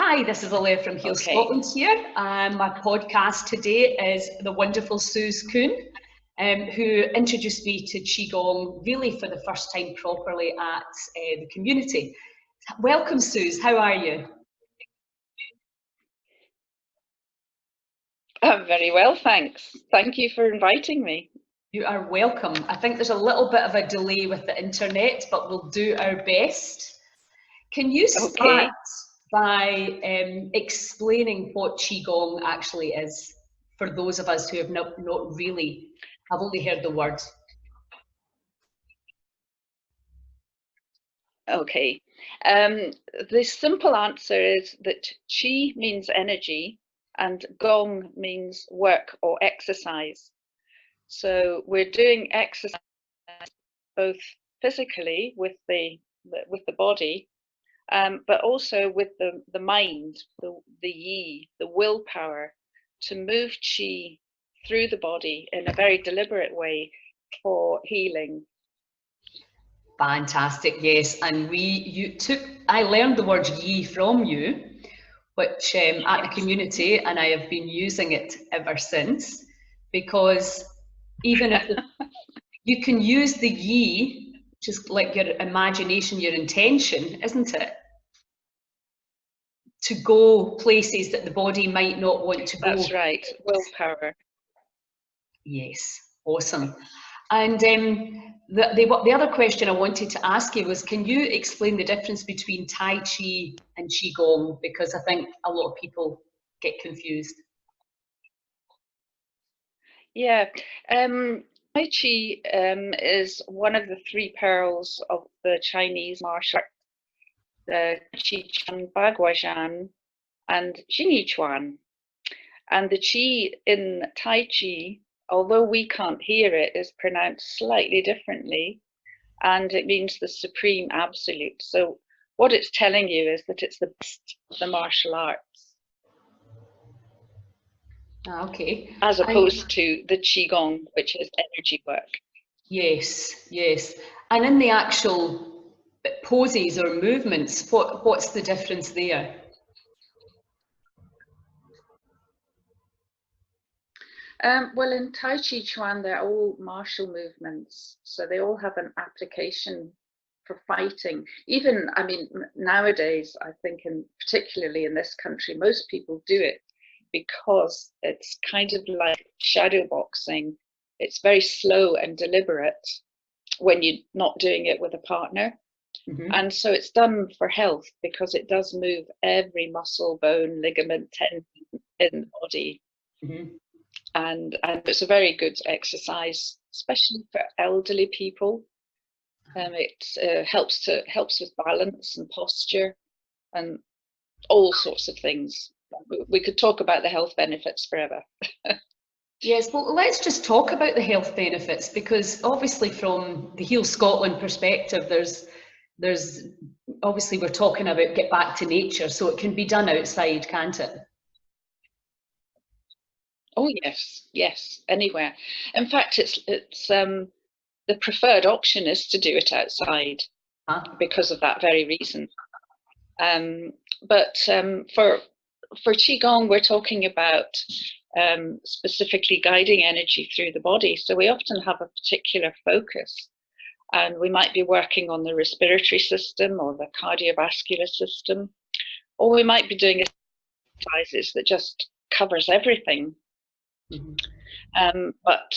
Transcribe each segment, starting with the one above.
Hi, this is Olivia from Heal Scotland here. My podcast today is the wonderful Suse Coon, who introduced me to Qigong really for the first time properly at the community. Welcome, Suse. How are you? I'm very well, thanks. Thank you for inviting me. You are welcome. I think there's a little bit of a delay with the internet, but we'll do our best. Can you start by explaining what Qigong actually is for those of us who have not really, have only heard the word? Okay. The simple answer is that Qi means energy and Gong means work or exercise. So we're doing exercise both physically with the body, but also with the mind, the yi, the willpower to move Qi through the body in a very deliberate way for healing. Fantastic, yes. And I learned the word yi from you, which at the community, and I have been using it ever since, because even if you can use the yi, which is like your imagination, your intention, isn't it? To go places that the body might not want to go. That's right, willpower. Yes, awesome. And the other question I wanted to ask you was, can you explain the difference between Tai Chi and Qigong? Because I think a lot of people get confused. Yeah, Tai Chi is one of the three pearls of the Chinese martial art, the Qi Chuan, Baguazhan, and Jing Chuan. And the Qi in Tai Chi, although we can't hear it, is pronounced slightly differently, and it means the supreme absolute. So what it's telling you is that it's the best of the martial arts. Okay. As opposed to the Qigong, which is energy work. Yes, yes. And in the actual poses or movements, what's the difference there? Well, in Tai Chi Chuan, they're all martial movements, so they all have an application for fighting. Even, I mean, nowadays, I think, and particularly in this country, most people do it because it's kind of like shadow boxing. It's very slow and deliberate when you're not doing it with a partner. Mm-hmm. And so it's done for health because it does move every muscle, bone, ligament, tendon in the body. Mm-hmm. And it's a very good exercise, especially for elderly people. It helps with balance and posture and all sorts of things. We could talk about the health benefits forever. Yes, well, let's just talk about the health benefits, because obviously from the Heal Scotland perspective, there's obviously we're talking about get back to nature, so it can be done outside, can't it? Oh yes, anywhere. In fact, it's the preferred option is to do it outside because of that very reason. But for Qigong, we're talking about specifically guiding energy through the body. So we often have a particular focus, and we might be working on the respiratory system or the cardiovascular system, or we might be doing exercises that just covers everything. Mm-hmm. But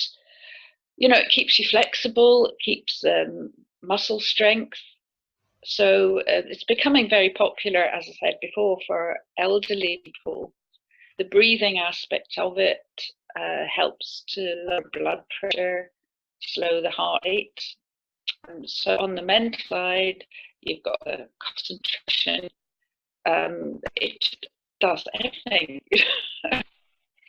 you know, it keeps you flexible, it keeps muscle strength. So it's becoming very popular, as I said before, for elderly people. The breathing aspect of it helps to lower blood pressure, slow the heart rate. So on the mental side, you've got the concentration. It does everything.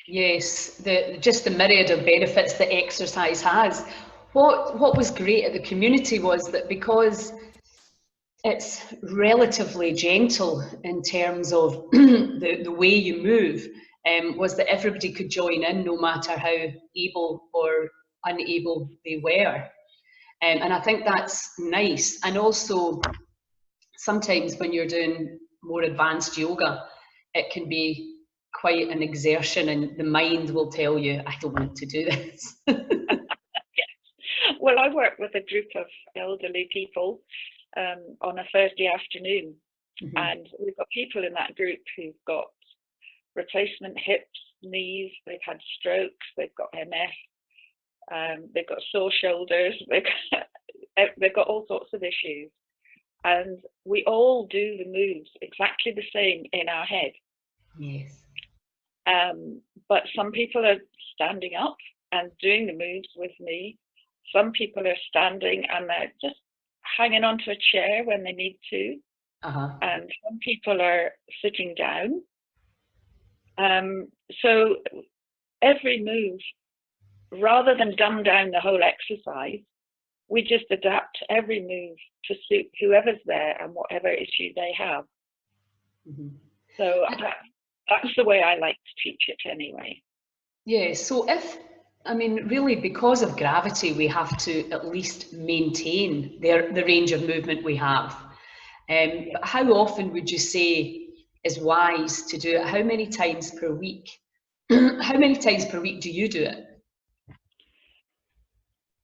Yes, just the myriad of benefits that exercise has. What was great at the community was that because it's relatively gentle in terms of the way you move, was that everybody could join in no matter how able or unable they were. And I think that's nice. And also, sometimes when you're doing more advanced yoga, it can be quite an exertion, and the mind will tell you, I don't want to do this. Well, I work with a group of elderly people on a Thursday afternoon, and we've got people in that group who've got replacement hips, knees, they've had strokes, they've got MS, they've got sore shoulders, they've got all sorts of issues. And we all do the moves exactly the same in our head. Yes. But some people are standing up and doing the moves with me. Some people are standing and they're just hanging onto a chair when they need to. And some people are sitting down. So every move, rather than dumb down the whole exercise, we just adapt every move to suit whoever's there and whatever issue they have. So that's the way I like to teach it anyway. Yeah, so really, because of gravity, we have to at least maintain the range of movement we have. But how often would you say is wise to do it? How many times per week? How many times per week do you do it?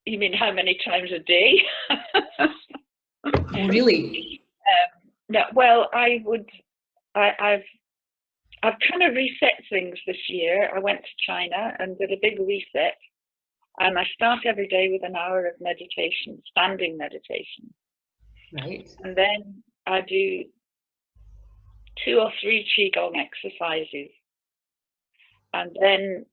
You mean how many times a day? Oh, really? No, well, I've kind of reset things this year. I went to China and did a big reset, and I start every day with an hour of meditation, standing meditation. Right. And then I do 2 or 3 Qigong exercises, and then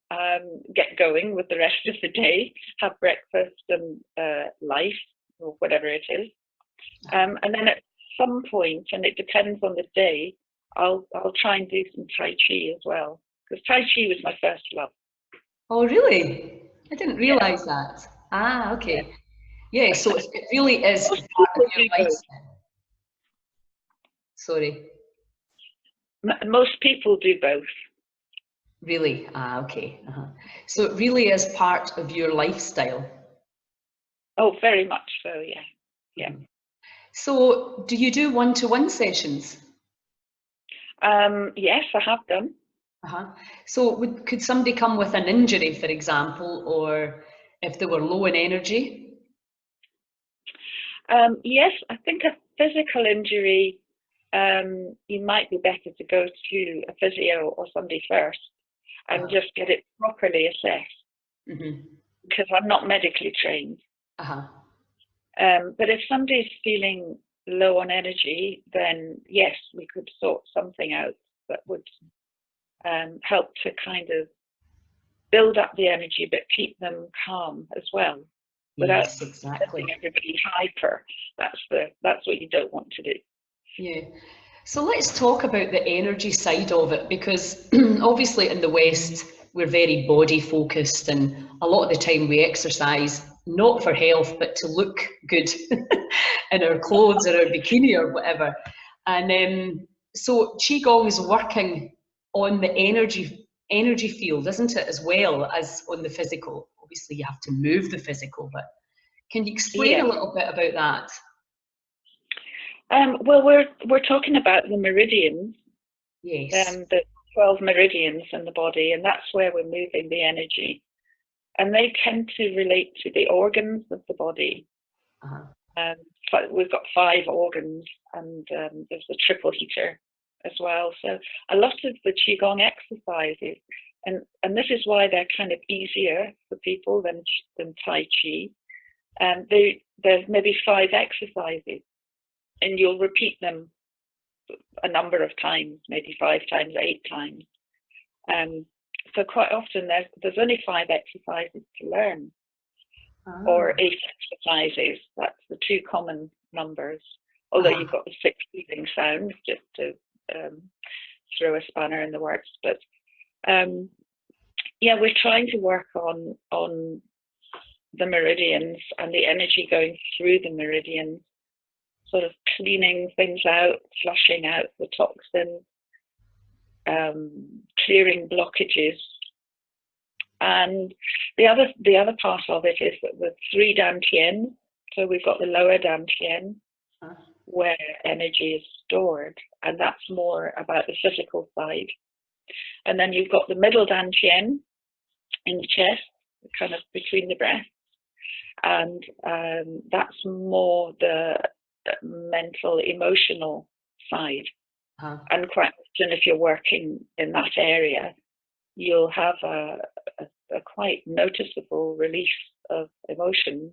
get going with the rest of the day, have breakfast and life, or whatever it is. And then at some point, and it depends on the day, I'll try and do some Tai Chi as well, because Tai Chi was my first love. Oh, really? I didn't realize that. Ah, okay. Yeah, so it really is part of your lifestyle. Sorry. Most people do both. Really? Ah, okay. So it really is part of your lifestyle. Oh, very much so, yeah. Yeah. So do you do one-to-one sessions? Yes, I have done. So could somebody come with an injury, for example, or if they were low in energy? Yes, I think a physical injury, you might be better to go to a physio or somebody first and just get it properly assessed, because I'm not medically trained. But if somebody's feeling low on energy, then yes, we could sort something out that would help to kind of build up the energy, but keep them calm as well, without making everybody hyper. That's what you don't want to do. Yeah. So let's talk about the energy side of it, because obviously in the West we're very body focused, and a lot of the time we exercise not for health but to look good in our clothes or our bikini or whatever. And so Qigong is working on the energy field, isn't it, as well as on the physical? Obviously you have to move the physical, but can you explain a little bit about that? Well, we're talking about the meridians. Yes. The 12 meridians in the body, and that's where we're moving the energy. And they tend to relate to the organs of the body. We've got 5 organs, and there's the triple heater as well. So a lot of the Qigong exercises, and this is why they're kind of easier for people than Tai Chi. There's maybe 5 exercises, and you'll repeat them a number of times, maybe 5 times, 8 times. So quite often there's only 5 exercises to learn, or 8 exercises. That's the 2 common numbers. Although you've got the 6 breathing sounds, just to throw a spanner in the works. But yeah, we're trying to work on the meridians and the energy going through the meridians, sort of cleaning things out, flushing out the toxins, clearing blockages. And the other part of it is that the 3 dantians, so we've got the lower dantian, where energy is stored, and that's more about the physical side. And then you've got the middle dantian in the chest, kind of between the breasts, and that's more the mental, emotional side. And quite often, if you're working in that area, you'll have a quite noticeable release of emotion.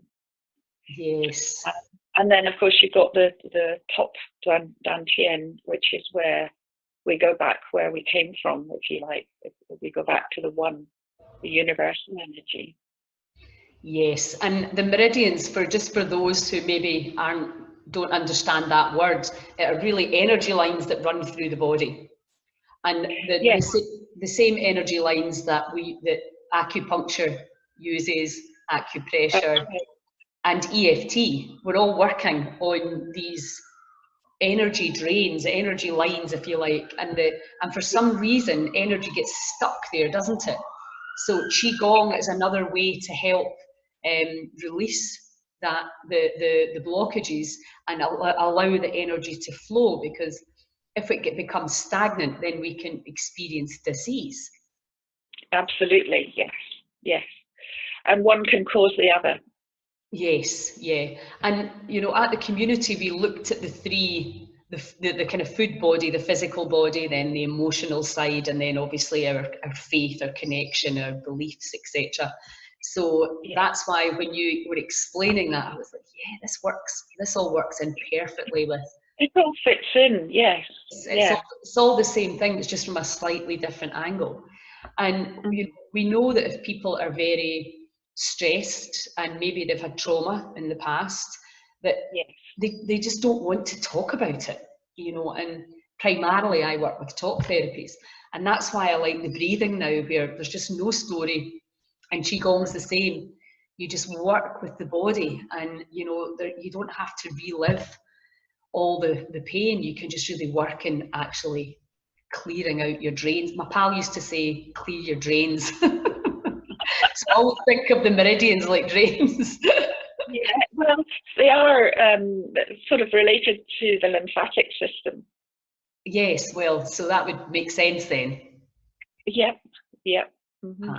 Yes. And then, of course, you've got the top dantian, which is where we go back where we came from, if you like. We go back to the one, the universal energy. Yes, and the meridians, for those who maybe don't understand that word, are really energy lines that run through the body, and the same energy lines that acupuncture uses, acupressure, and EFT. We're all working on these energy drains, energy lines, if you like, and for some reason energy gets stuck there, doesn't it? So Qigong is another way to help release the blockages and allow the energy to flow, because if it becomes stagnant, then we can experience disease. Absolutely, yes. And one can cause the other. Yes, yeah. And at the community, we looked at the three, the kind of food body, the physical body, then the emotional side, and then obviously our faith, our connection, our beliefs, etc. So that's why when you were explaining that, I was like, yeah, this works. This all works in perfectly with. It all fits in, yes. It's all the same thing. It's just from a slightly different angle. And we know that if people are very stressed and maybe they've had trauma in the past, that they just don't want to talk about it, and primarily I work with talk therapies, and that's why I like the breathing now, where there's just no story, and Qigong's the same. You just work with the body, and you don't have to relive all the pain. You can just really work in actually clearing out your drains. My pal used to say, clear your drains. So I always think of the meridians like drains. Yeah, well, they are sort of related to the lymphatic system. Yes, well, so that would make sense then. Yep. Mm-hmm.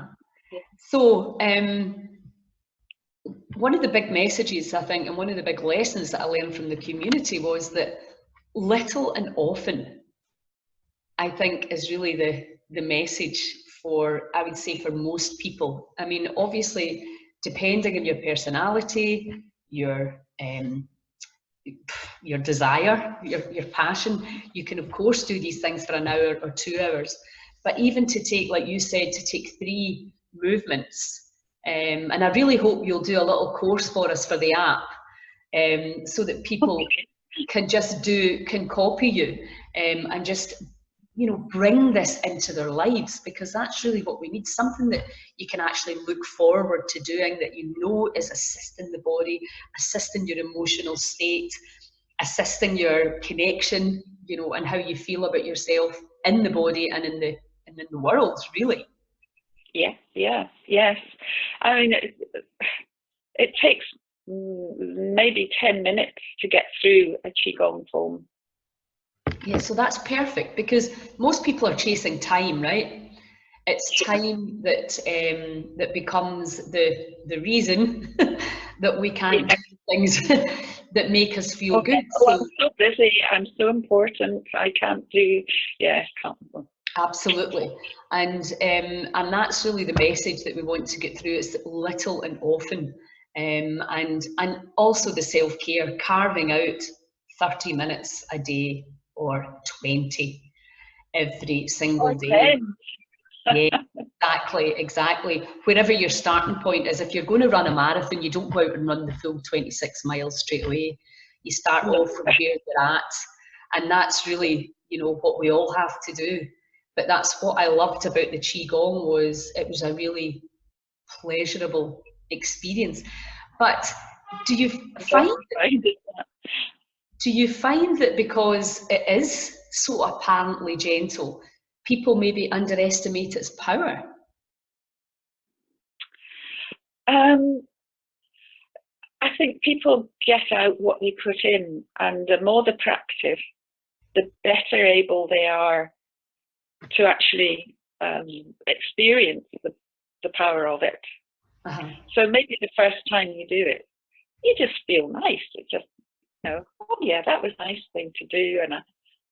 So one of the big messages, I think, and one of the big lessons that I learned from the community was that little and often, I think, is really the message for, I would say, for most people. I mean, obviously, depending on your personality, your desire, your passion, you can of course do these things for an hour or 2 hours. But even to take, like you said, to take 3 movements, and I really hope you'll do a little course for us for the app, so that people can copy you, and just bring this into their lives, because that's really what we need, something that you can actually look forward to doing, that is assisting the body, assisting your emotional state, assisting your connection, and how you feel about yourself in the body and in the world, really. Yes. I mean, it takes maybe 10 minutes to get through a Qigong form. Yeah, so that's perfect, because most people are chasing time, right? It's time that becomes the reason that we can't do things that make us feel good. So, I'm so busy, I'm so important, I can't do, Absolutely. And that's really the message that we want to get through. It's little and often, and also the self-care, carving out 30 minutes a day or 20 every single day. Yeah, exactly. Wherever your starting point is, if you're going to run a marathon, you don't go out and run the full 26 miles straight away. You start off from where you're at, and that's really, what we all have to do. But that's what I loved about the Qigong, was it was a really pleasurable experience. But do you find that because it is so apparently gentle, people maybe underestimate its power? I think people get out what they put in, and the more the practice, the better able they are to actually experience the power of it. So maybe the first time you do it, you just feel nice. It just, oh yeah, that was a nice thing to do, and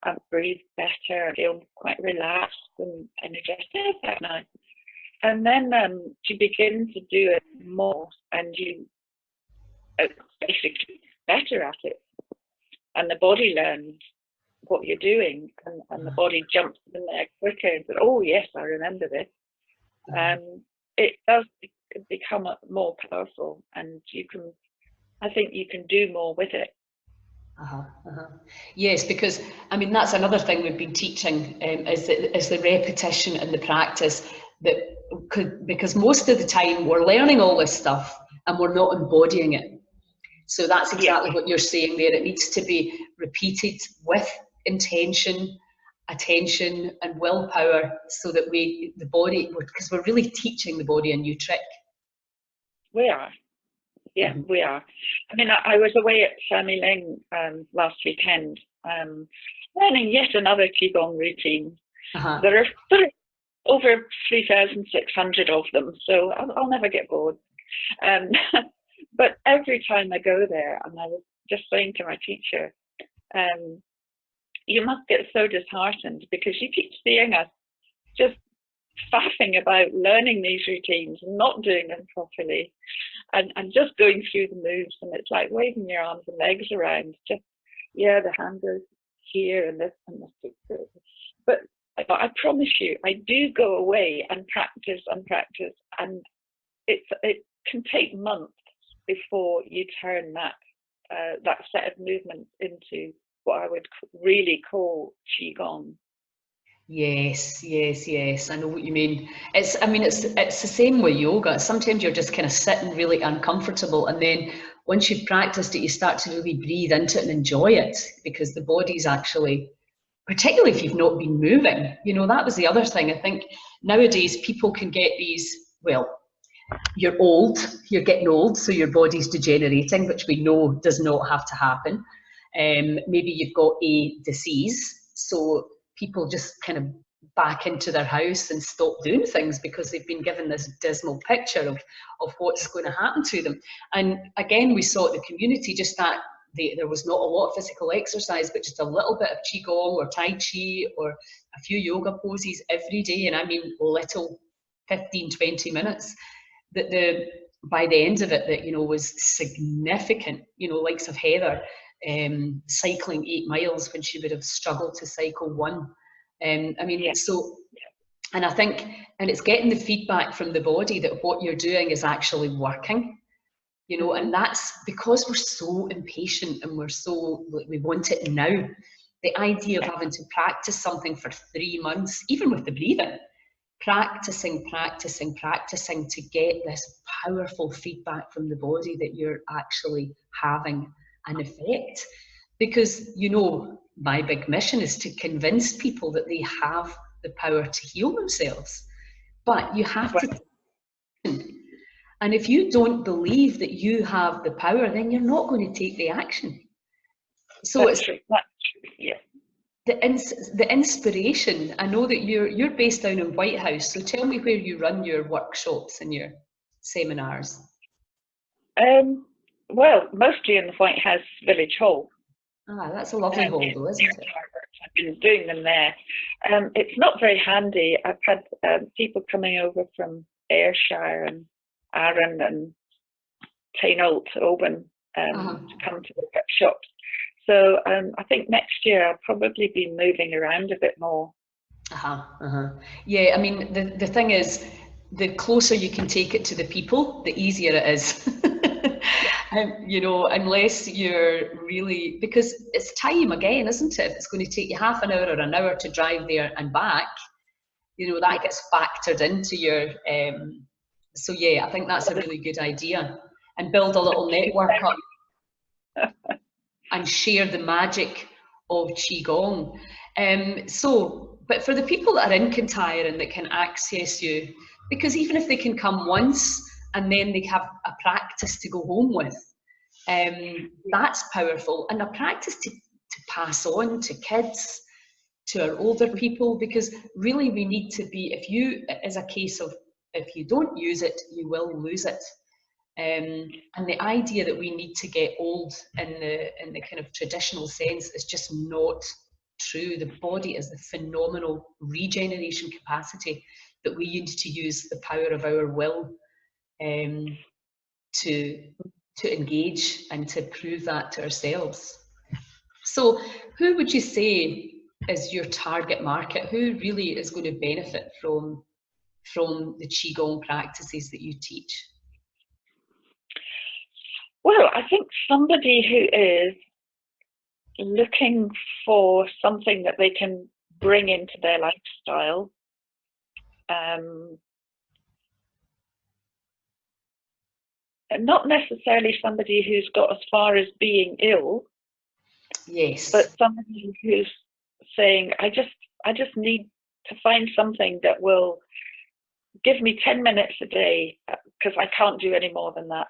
I breathe better, I feel quite relaxed and energetic that night. And then you begin to do it more, and you basically better at it, and the body learns what you're doing, and the body jumps in there quicker and says, oh yes, I remember this. It does become more powerful, and I think you can do more with it. Yes, because I mean that's another thing we've been teaching is the repetition and the practice, because most of the time we're learning all this stuff and we're not embodying it. So that's exactly what you're saying there. It needs to be repeated with intention, attention, and willpower, so that the body, because we're really teaching the body a new trick. We are. Yeah, we are. I mean, I was away at Sami Ling last weekend, learning yet another Qigong routine. There are over 3,600 of them, so I'll never get bored. But every time I go there, and I was just saying to my teacher, you must get so disheartened, because you keep seeing us just faffing about learning these routines and not doing them properly, and just going through the moves, and it's like waving your arms and legs around, just, yeah, the hand goes here and this and this. But I promise you, I do go away and practice, and it can take months before you turn that set of movements into what I would really call Qigong. Yes. I know what you mean. It's the same with yoga. Sometimes you're just kind of sitting really uncomfortable, and then once you've practiced it, you start to really breathe into it and enjoy it, because the body's actually, particularly if you've not been moving, that was the other thing. I think nowadays people can get these, well, you're getting old, so your body's degenerating, which we know does not have to happen. Maybe you've got a disease, so people just kind of back into their house and stop doing things because they've been given this dismal picture of what's going to happen to them. And again, we saw at the community just that there was not a lot of physical exercise, but just a little bit of Qigong or Tai Chi or a few yoga poses every day, and I mean little, 15, 20 minutes, that by the end of it, that was significant. Likes of Heather cycling 8 miles when she would have struggled to cycle 1. So, and I think, and it's getting the feedback from the body that what you're doing is actually working, and that's because we're so impatient and we want it now. The idea of having to practice something for 3 months, even with the breathing, practicing to get this powerful feedback from the body that you're actually having an effect. Because my big mission is to convince people that they have the power to heal themselves, but you have to. And if you don't believe that you have the power, then you're not going to take the action. So That's true. Yeah. The inspiration, I know that you're based down in White House, so tell me where you run your workshops and your seminars. Well, mostly in the White House Village Hall. That's a lovely hall though, isn't it? I've been doing them there. It's not very handy. I've had people coming over from Ayrshire and Arran and Tainault, Oban to come to the workshops. So I think next year I'll probably be moving around a bit more. Yeah, I mean, the thing is, the closer you can take it to the people, the easier it is. Unless you're really, because it's time again, isn't it? If it's going to take you half an hour or an hour to drive there and back, that gets factored into your, so yeah, I think that's a really good idea. And build a little network up and share the magic of Qigong. But for the people that are in Kintyre and that can access you, because even if they can come once and then they have a practice to go home with, That's powerful, and a practice to pass on to kids, to our older people, because really we need to be, if you, as a case of, if you don't use it, you will lose it. And the idea that we need to get old in the kind of traditional sense is just not true. The body is a phenomenal regeneration capacity that we need to use the power of our will to engage and to prove that to ourselves. So who would you say is your target market? Who really is going to benefit from the Qigong practices that you teach? Well, I think somebody who is looking for something that they can bring into their lifestyle. And not necessarily somebody who's got as far as being ill. Yes. But somebody who's saying, I just need to find something that will give me 10 minutes a day, because I can't do any more than that.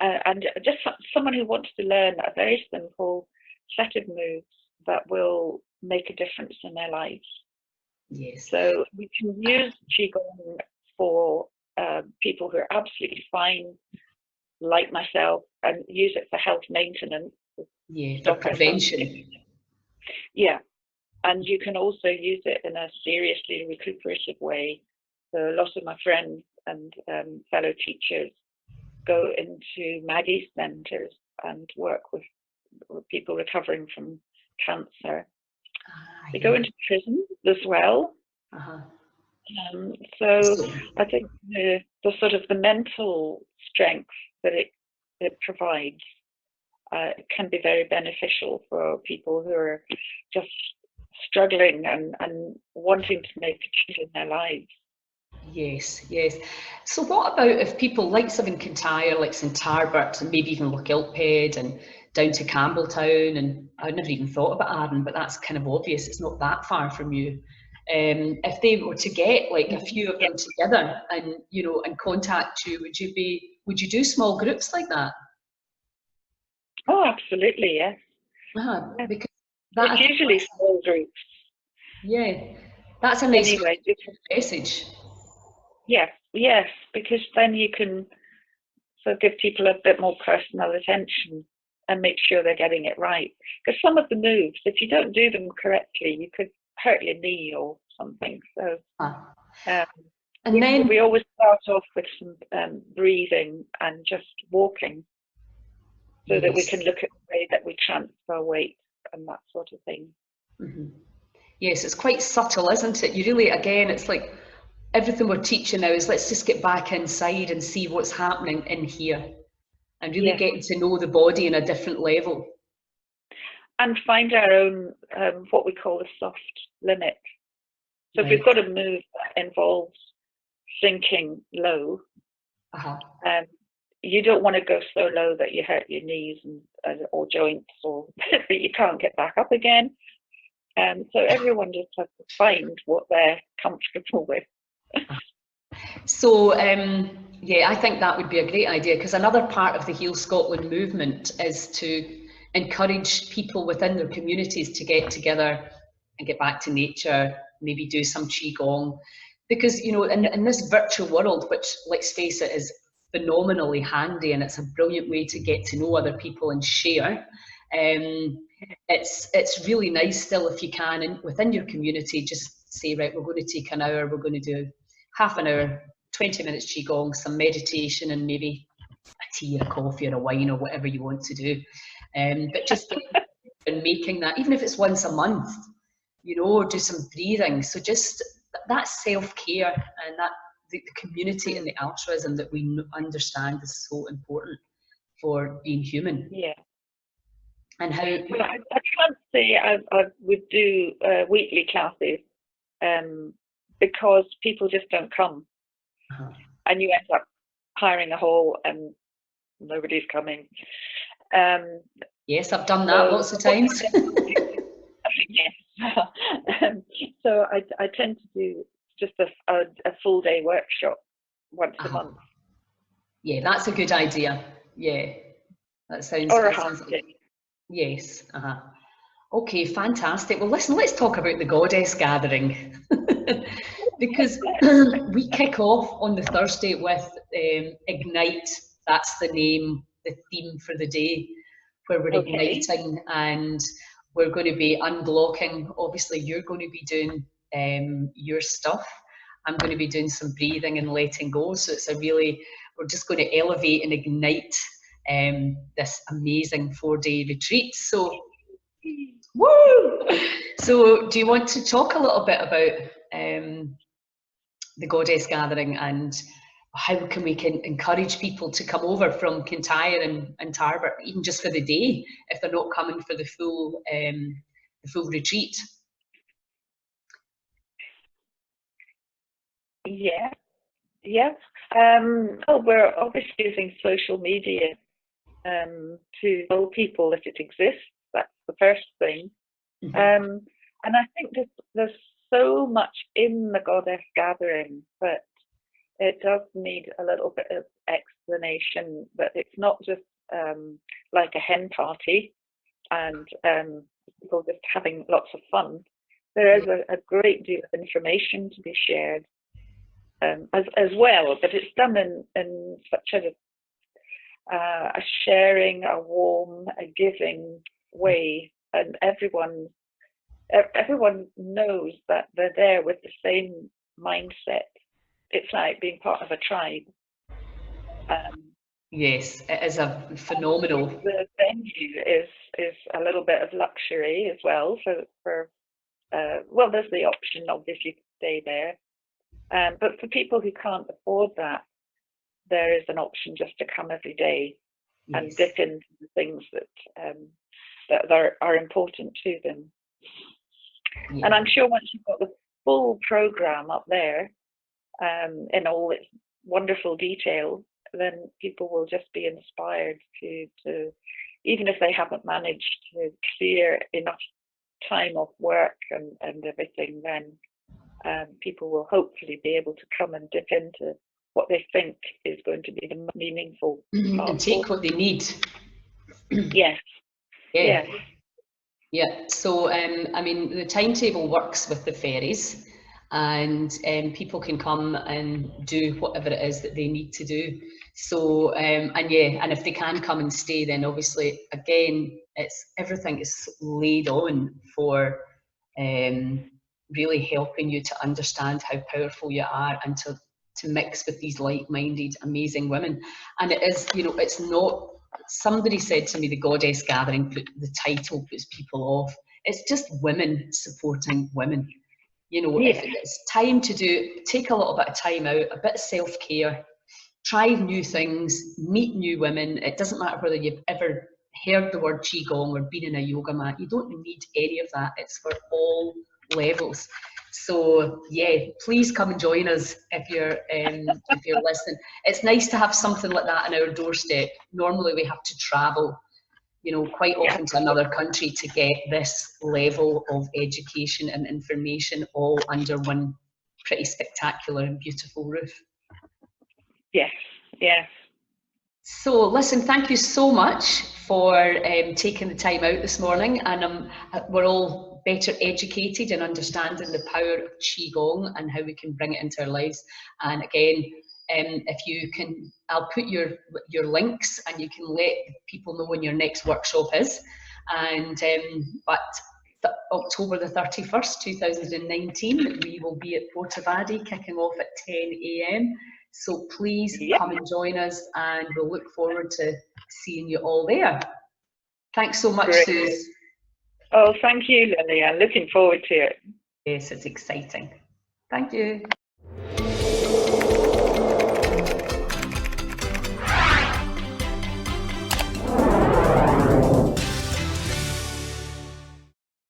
And just someone who wants to learn a very simple set of moves that will make a difference in their lives. Yes. So we can use Qigong for people who are absolutely fine, like myself, and use it for health maintenance. Yeah, for prevention. Yeah, and you can also use it in a seriously recuperative way. So a lot of my friends and fellow teachers go into Maggie's centres and work with people recovering from cancer. They go into prison as well. So I think the sort of the mental strength that it provides can be very beneficial for people who are just struggling and wanting to make a change in their lives. Yes, yes. So what about if people like St Kintyre, like St Tarbert, and maybe even Lochilphead and down to Campbelltown, and I'd never even thought about Arden, but that's kind of obvious, it's not that far from you. If they were to get like a few of them together and, you know, and contact you, would you do small groups like that? Oh, absolutely, yes. Because it's usually small groups. Yeah, that's a nice message. Yes, because then you can sort of give people a bit more personal attention and make sure they're getting it right. Because some of the moves, if you don't do them correctly, you could hurt your knee or something. So, and then we always start off with some breathing and just walking, so that we can look at the way that we transfer weight and that sort of thing. Yes, it's quite subtle, isn't it? You really, again, it's like everything we're teaching now is let's just get back inside and see what's happening in here, and really getting to know the body on a different level. And find our own, what we call a soft limit. So if we've got a move that involves sinking low, you don't want to go so low that you hurt your knees or joints, or that you can't get back up again. So everyone just has to find what they're comfortable with. So yeah, I think that would be a great idea, because another part of the Heal Scotland movement is to encourage people within their communities to get together and get back to nature, maybe do some Qigong, because, you know, in this virtual world, which, let's face it, is phenomenally handy, and it's a brilliant way to get to know other people and share. It's really nice still, if you can, and within your community, just say, right, we're going to take an hour, we're going to do half an hour, 20 minutes Qigong, some meditation, and maybe a tea or a coffee or a wine or whatever you want to do. But just making that, even if it's once a month, you know, or do some breathing. So just that self-care and that the community and the altruism that we understand is so important for being human. Yeah. And how... Well, I can't say I would do weekly classes because people just don't come. And you end up hiring a hall and nobody's coming. Yes, I've done that lots of times. Yes. So I tend to do just a full day workshop once a month. Yeah, that's a good idea. Yeah, that sounds. Or a That half sounds like, day. yes. Okay, fantastic. Well, listen, let's talk about the goddess gathering because we kick off on the Thursday with Ignite. That's the name, the theme for the day, where we're Okay. igniting and we're going to be unblocking. Obviously, you're going to be doing your stuff. I'm going to be doing some breathing and letting go. So it's we're just going to elevate and ignite this amazing 4-day retreat. So, woo! So, do you want to talk a little bit about the Goddess Gathering and how can we encourage people to come over from Kintyre and Tarbert, even just for the day, if they're not coming for the full retreat? Yeah. Yeah. We're obviously using social media to tell people that it exists. That's the first thing. Mm-hmm. And I think there's so much in the Goddess Gathering, but it does need a little bit of explanation. That it's not just like a hen party and people just having lots of fun. There is a great deal of information to be shared as well, but it's done in such a sharing, a warm, a giving way, and everyone knows that they're there with the same mindset. It's like being part of a tribe. Yes, it is a phenomenal. The venue is a little bit of luxury as well. So well, there's the option obviously to stay there, but for people who can't afford that, there is an option just to come every day and Yes. dip into the things that are important to them. Yeah. And I'm sure once you've got the full program up there in all its wonderful detail, then people will just be inspired to even if they haven't managed to clear enough time off work and everything, then people will hopefully be able to come and dip into what they think is going to be the meaningful part. And take what they need. Yes. Yeah. Yes. Yeah. So, I mean, the timetable works with the ferries, and people can come and do whatever it is that they need to do. So, and yeah, and if they can come and stay, then obviously, again, everything is laid on for really helping you to understand how powerful you are and to mix with these like-minded, amazing women. And it is, it's not. Somebody said to me, the Goddess Gathering, the title puts people off. It's just women supporting women. Yeah. If it's time to take a little bit of time out, a bit of self-care, try new things, meet new women. It doesn't matter whether you've ever heard the word Qigong or been in a yoga mat. You don't need any of that. It's for all levels. So yeah, please come and join us if you're listening. It's nice to have something like that on our doorstep. Normally we have to travel, quite often to another country to get this level of education and information all under one pretty spectacular and beautiful roof. Yes. Yes. So listen, thank you so much for taking the time out this morning, and we're all better educated and understanding the power of Qigong and how we can bring it into our lives. And again, if you can, I'll put your links and you can let people know when your next workshop is. And but October the 31st, 2019, we will be at Portavadie kicking off at 10 a.m. So please come and join us, and we'll look forward to seeing you all there. Thanks so much, Suse. Oh, thank you, Lily. I'm looking forward to it. Yes, it's exciting. Thank you.